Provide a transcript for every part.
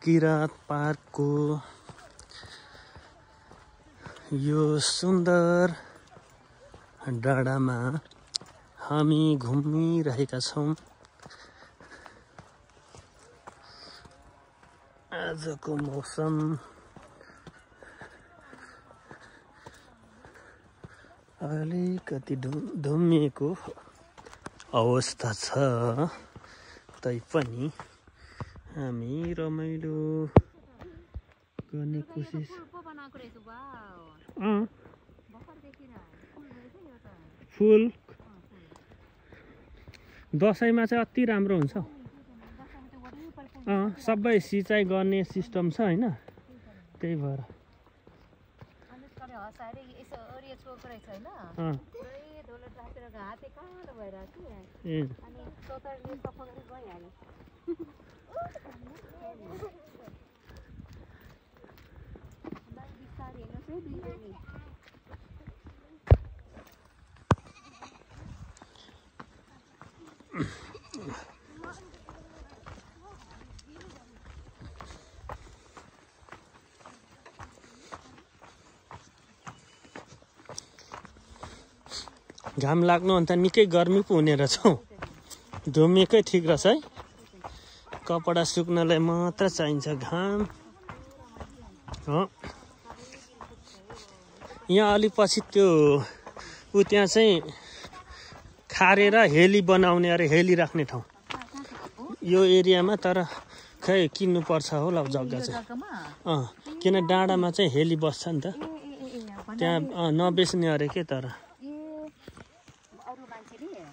किरात पार्कको यो सुन्दर डाँडामा हामी घुमिरहेका छौं। आजको मौसम अलिकति धुम्मिएको अवस्था छ, तैपनि हामी रमाइलो गर्ने कोसिस। फुल दसैँमा चाहिँ अति राम्रो हुन्छ। सबै सिँचाइ गर्ने सिस्टम छ हैन, त्यही भएर घाम लाग्नु अन्त निकै गर्मी पो हुने रहेछ हौ। धुम्मिएकै ठिक रहेछ है। कपडा सुक्नलाई मात्र चाहिन्छ घाम। यहाँ अलि पछि त्यो त्यहाँ चाहिँ खारेर हेली बनाउने अरे, हेली राख्ने ठाउँ यो एरियामा। तर खै किन्नु पर्छ होला जग्गा चाहिँ। किन डाँडामा चाहिँ हेली बस्छ नि त, त्यहाँ नबेच्ने अरे के। तर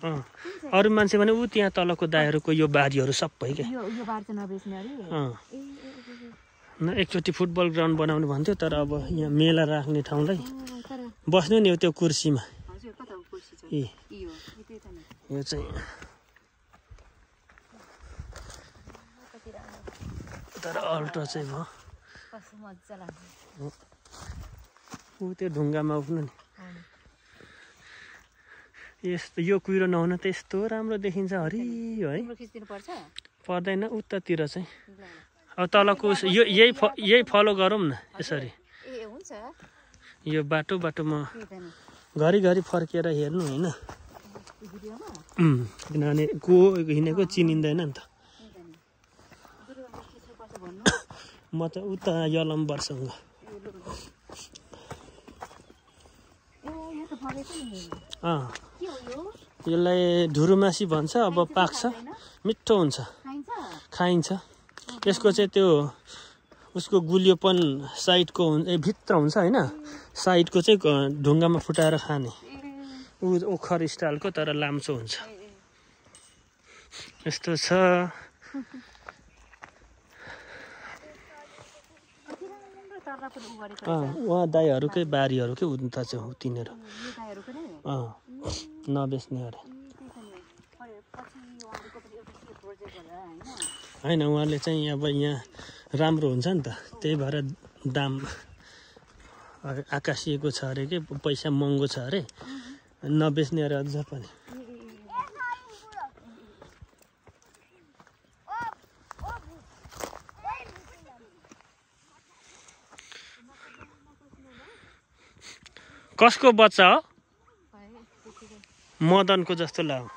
अरू मान्छे भने ऊ त्यहाँ तलको दाइहरूको यो बारीहरू सबै के एकचोटि फुटबल ग्राउन्ड बनाउनु भन्थ्यो। तर अब यहाँ मेला राख्ने ठाउँलाई बस्नु नि त्यो कुर्सीमा। यो चाहिँ तर अल्टो चाहिँ भयो। ऊ त्यो ढुङ्गामा उठ्नु नि। यस्तो यो कुहिरो नहुन त यस्तो राम्रो देखिन्छ हरियो है। पर्दैन उतातिर चाहिँ। अब तलको यही फलो गरौँ न यसरी। यो बाटोमा घरिघरि फर्केर हेर्नु होइन, किनभने को हिँडेको चिनिँदैन नि त। म त उता यलम्बरसँग यसलाई धुरुमासी भन्छ। अब पाक्छ, मिठो हुन्छ, खाइन्छ। यसको चाहिँ त्यो उसको गुलियोपन साइडको भित्र हुन्छ होइन, साइडको चाहिँ ढुङ्गामा फुटाएर खाने। ओखर स्टाइलको तर लाम्चो हुन्छ। यस्तो छ। उहाँ दाइहरूकै बारीहरूकै उता चाहिँ हो तिनीहरू। नबेच्ने अरे होइन। उहाँले चाहिँ अब यहाँ राम्रो हुन्छ नि त, त्यही भएर दाम आकाशिएको छ अरे के, पैसा महँगो छ अरे, नबेच्ने अरे अझ पनि। कसको बच्चा हो? मदनको जस्तो लाग्यो।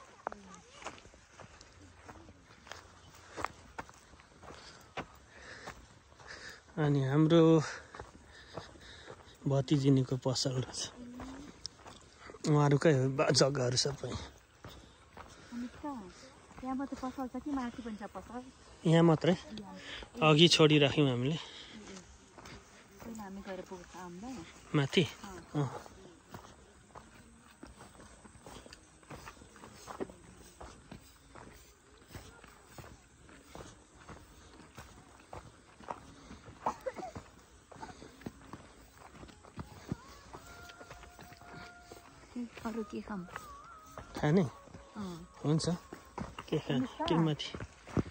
अनि हाम्रो भतिजिनीको पसल रहेछ। उहाँहरूकै हो जग्गाहरू सबै। यहाँ मात्रै अघि छोडिराख्यौँ हामीले माथि। खाने हुन्छ के खाने के माथि।